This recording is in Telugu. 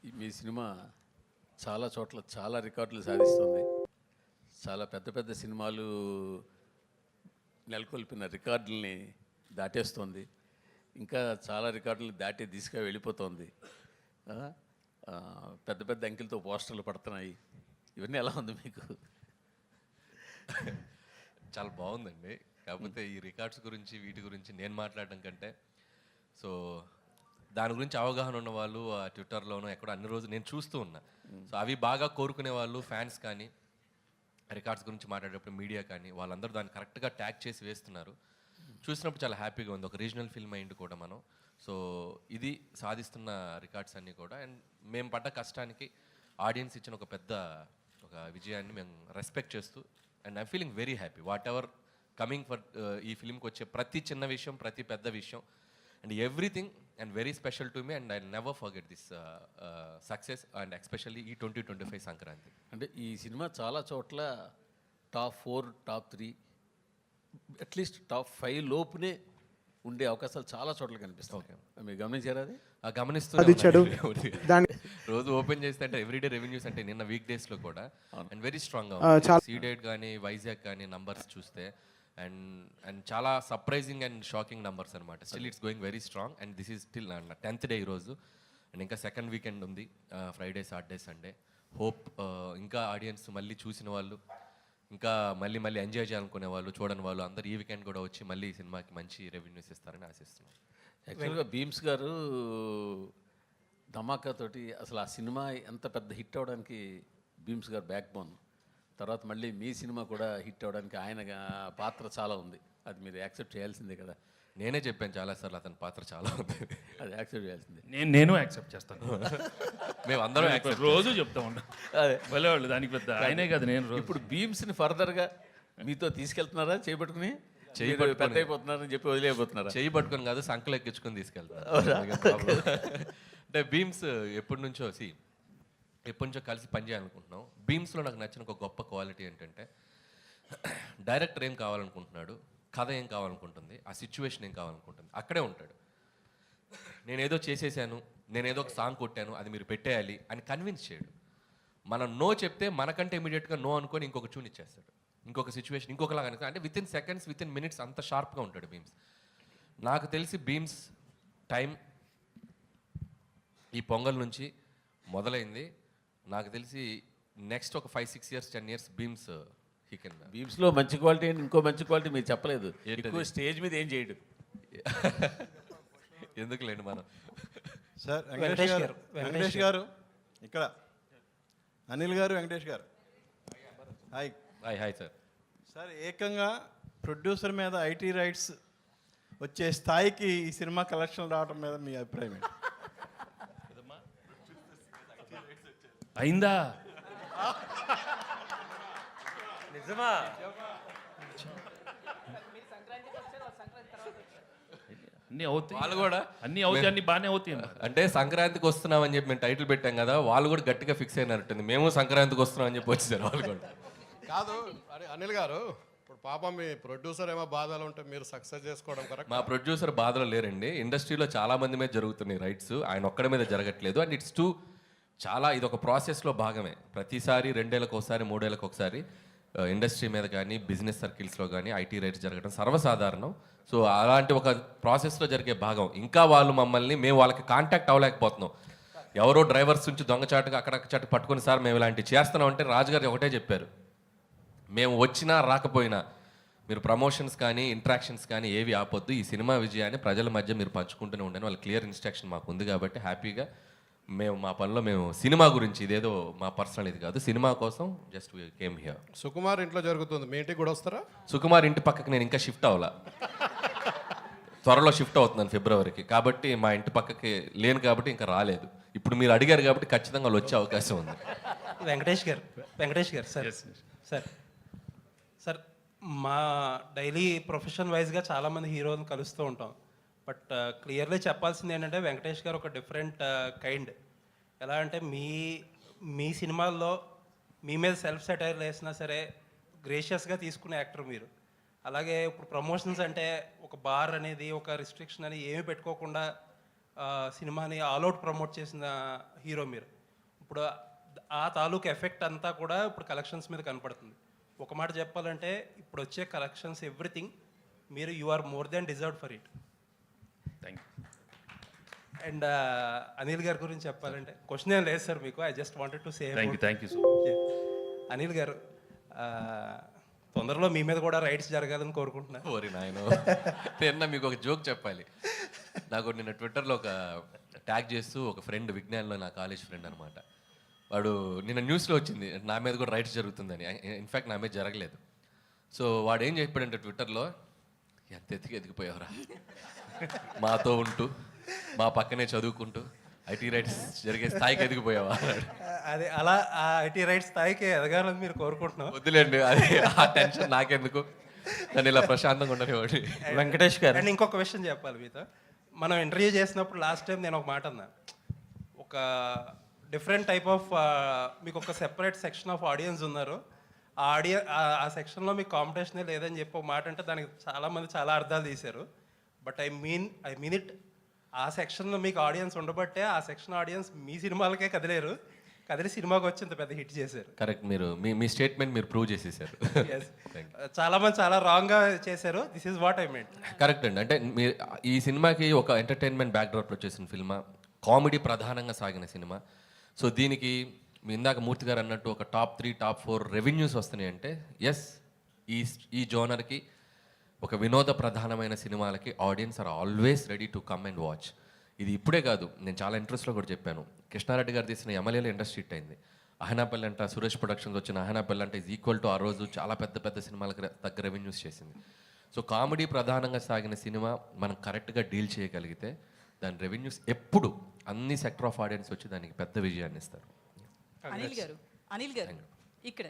మీ సినిమా చాలా చోట్ల చాలా రికార్డులు సాధిస్తుంది. చాలా పెద్ద పెద్ద సినిమాలు నెలకొల్పిన రికార్డుల్ని దాటేస్తుంది. ఇంకా చాలా రికార్డులు దాటి దిశగా వెళ్ళిపోతుంది. ఆ, ఆ, పెద్ద పెద్ద అంకెలతో పోస్టర్లు పడుతున్నాయి. ఇవన్నీ ఎలా ఉంది మీకు? చాలా బాగుందండి. కాకపోతే ఈ రికార్డ్స్ గురించి వీటి గురించి నేను మాట్లాడడం కంటే సో దాని గురించి అవగాహన ఉన్న వాళ్ళు ఆ ట్విట్టర్లోనూ ఎక్కడ అన్ని రోజులు నేను చూస్తూ ఉన్నా. సో అవి బాగా కోరుకునే వాళ్ళు ఫ్యాన్స్ కానీ రికార్డ్స్ గురించి మాట్లాడేటప్పుడు మీడియా కానీ వాళ్ళందరూ దాన్ని కరెక్ట్గా ట్యాగ్ చేసి వేస్తున్నారు. చూసినప్పుడు చాలా హ్యాపీగా ఉంది. ఒక రీజనల్ ఫిల్మ్ అయింది కూడా మనం. సో ఇది సాధిస్తున్న రికార్డ్స్ అన్నీ కూడా అండ్ మేము పడ్డ కష్టానికి ఆడియన్స్ ఇచ్చిన ఒక పెద్ద ఒక విజయాన్ని మేము రెస్పెక్ట్ చేస్తూ and I'm feeling very happy what ever coming for ఈ ఫిల్మ్కి వచ్చే ప్రతి చిన్న విషయం ప్రతి పెద్ద విషయం and everything and very special to me and I never forget this success and especially ఈ 2025 సంక్రాంతి. అంటే ఈ సినిమా చాలా చోట్ల టాప్ 4 టాప్ 3 అట్లీస్ట్ టాప్ 5 లోపునే ఉండే అవకాశాలు చాలా చోట్ల కనిపిస్తాయి. ఓకే, మీరు గమనించారా? అది గమనిస్తూ రోజు ఓపెన్ చేస్తే అంటే ఎవ్రీడే రెవెన్యూస్ అంటే నిన్న వీక్ డేస్లో కూడా అండ్ వెరీ స్ట్రాంగ్గా సీడెడ్ కానీ వైజాగ్ కానీ నంబర్స్ చూస్తే అండ్ అండ్ చాలా సర్ప్రైజింగ్ అండ్ షాకింగ్ నంబర్స్ అనమాట. Still it's going very strong and this is still 10th day ఈరోజు అండ్ ఇంకా సెకండ్ వీకెండ్ ఉంది, ఫ్రైడే సాటర్డే సండే. హోప్ ఇంకా ఆడియన్స్ మళ్ళీ చూసిన వాళ్ళు ఇంకా మళ్ళీ మళ్ళీ ఎంజాయ్ చేయాలనుకునే వాళ్ళు చూడని వాళ్ళు అందరూ ఈ వీకెండ్ కూడా వచ్చి మళ్ళీ ఈ సినిమాకి మంచి రెవెన్యూస్ ఇస్తారని ఆశిస్తున్నాను. యాక్చువల్గా భీమ్స్ గారు ధమాకా తోటి అసలు ఆ సినిమా ఎంత పెద్ద హిట్ అవ్వడానికి భీమ్స్ గారు బ్యాక్ బోన్. తర్వాత మళ్ళీ మీ సినిమా కూడా హిట్ అవ్వడానికి ఆయన పాత్ర చాలా ఉంది. అది మీరు యాక్సెప్ట్ చేయాల్సిందే కదా. నేనే చెప్పాను చాలాసార్లు అతని పాత్ర చాలా ఉంది, అది యాక్సెప్ట్ చేయాల్సిందే. నేను యాక్సెప్ట్ చేస్తాను. మేము అందరం రోజు చెప్తా ఉంటాం. అదే వాళ్ళు దానికి పెద్ద ఆయనే కదా. నేను ఇప్పుడు భీమ్స్ని ఫర్దర్గా మీతో తీసుకెళ్తున్నారా? చేపట్టుకుని పెద్ద అయిపోతున్నారని చెప్పి వదిలేకపోతున్నారా? చేయి పట్టుకొని కాదు, సంకలు ఎక్కించుకొని తీసుకెళ్తాను. అంటే భీమ్స్ ఎప్పటి నుంచో కలిసి పనిచేయాలనుకుంటున్నాం. భీమ్స్లో నాకు నచ్చిన ఒక గొప్ప క్వాలిటీ ఏంటంటే డైరెక్టర్ ఏం కావాలనుకుంటున్నాడు, కథ ఏం కావాలనుకుంటుంది, ఆ సిచ్యువేషన్ ఏం కావాలనుకుంటుంది, అక్కడే ఉంటాడు. నేనేదో చేసేసాను, నేనేదో ఒక సాంగ్ కొట్టాను, అది మీరు పెట్టేయాలి అని కన్విన్స్ చేయడు. మనం నో చెప్తే మనకంటే ఇమీడియట్గా నో అనుకొని ఇంకొక ట్యూన్ ఇచ్చేస్తాడు, ఇంకొక సిచ్యువేషన్ ఇంకొకలాగా అనుకో. అంటే with in seconds with in minutes అంత షార్ప్గా ఉంటాడు భీమ్స్. నాకు తెలిసి భీమ్స్ టైం ఈ పొంగల్ నుంచి మొదలైంది. నాకు తెలిసి నెక్స్ట్ ఒక 5-6 years 10 years భీమ్స్ భీమ్స్లో మంచి క్వాలిటీ అండ్ ఇంకో మంచి క్వాలిటీ మీరు చెప్పలేదు. ఎక్కువ స్టేజ్ మీద ఏం చేయడు. ఎందుకులేండి మనం. సార్ వెంకటేష్ గారు ఇక్కడ, అనిల్ గారు, వెంకటేష్ గారు, హాయ్. Hi sir. సార్ ఏకంగా ప్రొడ్యూసర్ మీద ఐటీ రైట్స్ వచ్చే స్థాయికి ఈ సినిమా కలెక్షన్ రావడం మీద మీ అభిప్రాయం ఏంటి? అయిందా? నిజమా? అన్నీ అవుతాయి, వాళ్ళు కూడా అన్నీ అవుతాయి, అన్నీ బాగానే అవుతాయి. అంటే సంక్రాంతికి వస్తున్నామని చెప్పి మేము టైటిల్ పెట్టాం కదా, వాళ్ళు కూడా గట్టిగా ఫిక్స్ అయినట్టుంది. మేము సంక్రాంతికి వస్తున్నాం అని చెప్పి వచ్చేసారు వాళ్ళు కూడా. కాదు అనిల్ గారు, ఇప్పుడు పాపం మీ ప్రొడ్యూసర్ ఏమో బాధలు ఉంటే మీరు సక్సెస్ చేసుకోవడం కరెక్ట్. మా ప్రొడ్యూసర్ బాధలో లేరండి. ఇండస్ట్రీలో చాలా మంది మీద జరుగుతున్నాయి రైట్స్, ఆయన ఒక్కడి మీద జరగట్లేదు. అండ్ ఇట్స్ చాలా ఇది ఒక ప్రాసెస్లో భాగమే. ప్రతిసారి 2 ఏళ్ళకి ఒకసారి 3 ఏళ్ళకి ఒకసారి ఇండస్ట్రీ మీద కానీ బిజినెస్ సర్కిల్స్లో కానీ ఐటీ రైట్స్ జరగడం సర్వసాధారణం. సో అలాంటి ఒక ప్రాసెస్లో జరిగే భాగం. ఇంకా వాళ్ళు మమ్మల్ని, మేము వాళ్ళకి కాంటాక్ట్ అవ్వలేకపోతున్నాం. ఎవరో డ్రైవర్స్ నుంచి దొంగచాటుగా అక్కడక్కడ పట్టుకుని సార్ మేము ఇలాంటివి చేస్తున్నాం అంటే రాజుగారు ఒకటే చెప్పారు, మేము వచ్చినా రాకపోయినా మీరు ప్రమోషన్స్ కానీ ఇంట్రాక్షన్స్ కానీ ఏవి ఆపొద్దు, ఈ సినిమా విజయాన్ని ప్రజల మధ్య మీరు పంచుకుంటూనే ఉండని వాళ్ళ క్లియర్ ఇన్స్ట్రక్షన్ మాకు ఉంది. కాబట్టి హ్యాపీగా మేము మా పనిలో మేము సినిమా గురించి, ఇదేదో మా పర్సనల్ ఇది కాదు, సినిమా కోసం జస్ట్ కేమ్ హియర్. సుకుమార్ ఇంట్లో జరుగుతుంది, మీ ఇంటికి కూడా వస్తారా? సుకుమార్ ఇంటి పక్కకి నేను ఇంకా షిఫ్ట్ అవ్వాలా, త్వరలో షిఫ్ట్ అవుతున్నాను ఫిబ్రవరికి. కాబట్టి మా ఇంటి పక్కకి లేను కాబట్టి ఇంకా రాలేదు. ఇప్పుడు మీరు అడిగారు కాబట్టి ఖచ్చితంగా వాళ్ళు వచ్చే అవకాశం ఉంది. వెంకటేష్ గారు సార్ సార్ మా డైలీ ప్రొఫెషన్ వైజ్గా చాలామంది హీరోని కలుస్తూ ఉంటాం. బట్ క్లియర్లీ చెప్పాల్సింది ఏంటంటే వెంకటేష్ గారు ఒక డిఫరెంట్ కైండ్. ఎలా అంటే మీ సినిమాల్లో మీ మీద సెల్ఫ్ సెటైర్ వేసినా సరే గ్రేషియస్గా తీసుకునే యాక్టర్ మీరు. అలాగే ఇప్పుడు ప్రమోషన్స్ అంటే ఒక బార్ అనేది, ఒక రిస్ట్రిక్షన్ అని ఏమీ పెట్టుకోకుండా సినిమాని ఆల్అవుట్ ప్రమోట్ చేసిన హీరో మీరు. ఇప్పుడు ఆ తాలూకు ఎఫెక్ట్ అంతా కూడా ఇప్పుడు కలెక్షన్స్ మీద కనపడుతుంది. ఒక మాట చెప్పాలంటే ఇప్పుడు వచ్చే కలెక్షన్స్ ఎవ్రీథింగ్ మీరు you are more than deserved for it. Thank you. And Anil గారి గురించి చెప్పాలంటే క్వశ్చన్ ఏం లేదు సార్ మీకు. I just wanted to say thank you so Anil garu, తొందరలో మీ మీద కూడా రైడ్స్ జరగాలని కోరుకుంటున్నాను. ఓరి నాయనో, నిన్న మీకు ఒక జోక్ చెప్పాలి. నాకు నిన్న ట్విట్టర్లో ఒక ట్యాగ్ చేస్తూ ఒక ఫ్రెండ్, విజ్ఞాన్లో నా కాలేజ్ ఫ్రెండ్ అనమాట, వాడు నిన్న న్యూస్లో వచ్చింది నా మీద కూడా రైట్స్ జరుగుతుందని. ఇన్ఫ్యాక్ట్ నా మీద జరగలేదు. సో వాడు ఏం చెప్పాడంటే ట్విట్టర్లో, ఎంత ఎదిగిపోయావురా, మాతో ఉంటూ మా పక్కనే చదువుకుంటూ ఐటీ రైట్స్ జరిగే స్థాయికి ఎదిగిపోయావా అన్నాడు. అదే అలా ఆ ఐటీ రైట్స్ స్థాయికి ఎదగాలని మీరు కోరుకుంటున్నాం. వద్దులేండి, అది ఆ టెన్షన్ నాకెందుకు, నన్ను ఇలా ప్రశాంతంగా ఉండనివ్వండి. వెంకటేష్ గారు, అండ్ ఇంకొక విషయం చెప్పాలి మీతో. మనం ఇంటర్వ్యూ చేసినప్పుడు లాస్ట్ టైం నేను ఒక మాట అన్నా, ఒక డిఫరెంట్ టైప్ ఆఫ్ మీకు ఒక సెపరేట్ సెక్షన్ ఆఫ్ ఆడియన్స్ ఉన్నారు, ఆ సెక్షన్లో మీకు కాంపిటీషనే లేదని చెప్పి ఒక మాట అంటే దానికి చాలామంది చాలా అర్థాలు తీశారు. But I mean it. ఆ సెక్షన్లో మీకు ఆడియన్స్ ఉండబట్టే ఆ సెక్షన్ ఆడియన్స్ మీ సినిమాలకే కదిలేరు, కదిలి సినిమాకి వచ్చి ఇంత పెద్ద హిట్ చేశారు. కరెక్ట్, మీరు మీ స్టేట్మెంట్ మీరు ప్రూవ్ చేసేసారు. చాలా మంది చాలా రాంగ్గా చేశారు. This is what I meant. Correct అండి. అంటే మీరు ఈ సినిమాకి ఒక ఎంటర్టైన్మెంట్ బ్యాక్డ్రాప్లో చేసిన ఫిల్మా, కామెడీ ప్రధానంగా సాగిన సినిమా. సో దీనికి మీ ఇందాక మూర్తి గారు అన్నట్టు ఒక టాప్ 3 టాప్ 4 రెవెన్యూస్ వస్తున్నాయి అంటే ఎస్, ఈ జోనర్కి, ఒక వినోద ప్రధానమైన సినిమాలకి audience are always ready to come and watch. ఇది ఇప్పుడే కాదు, నేను చాలా ఇంట్రెస్ట్లో కూడా చెప్పాను. కృష్ణారెడ్డి గారు తీసిన ఎమ్మెల్యేలో ఇండస్ట్రీ హిట్ అయింది. అహనాపల్లి అంట, సురేష్ ప్రొడక్షన్స్ వచ్చిన అహనాపల్లి అంటే ఈజ్ ఈక్వల్ టు ఆ రోజు చాలా పెద్ద సినిమాలకు తగ్గ రెవెన్యూస్ చేసింది. సో కామెడీ ప్రధానంగా సాగిన సినిమా మనం కరెక్ట్గా డీల్ చేయగలిగితే దాని రెవెన్యూస్ ఎప్పుడు అన్ని సెక్టర్ ఆఫ్ ఆడియన్స్ వచ్చి దానికి పెద్ద విజయాన్ని ఇస్తారు. అనిల్ గారు ఇక్కడ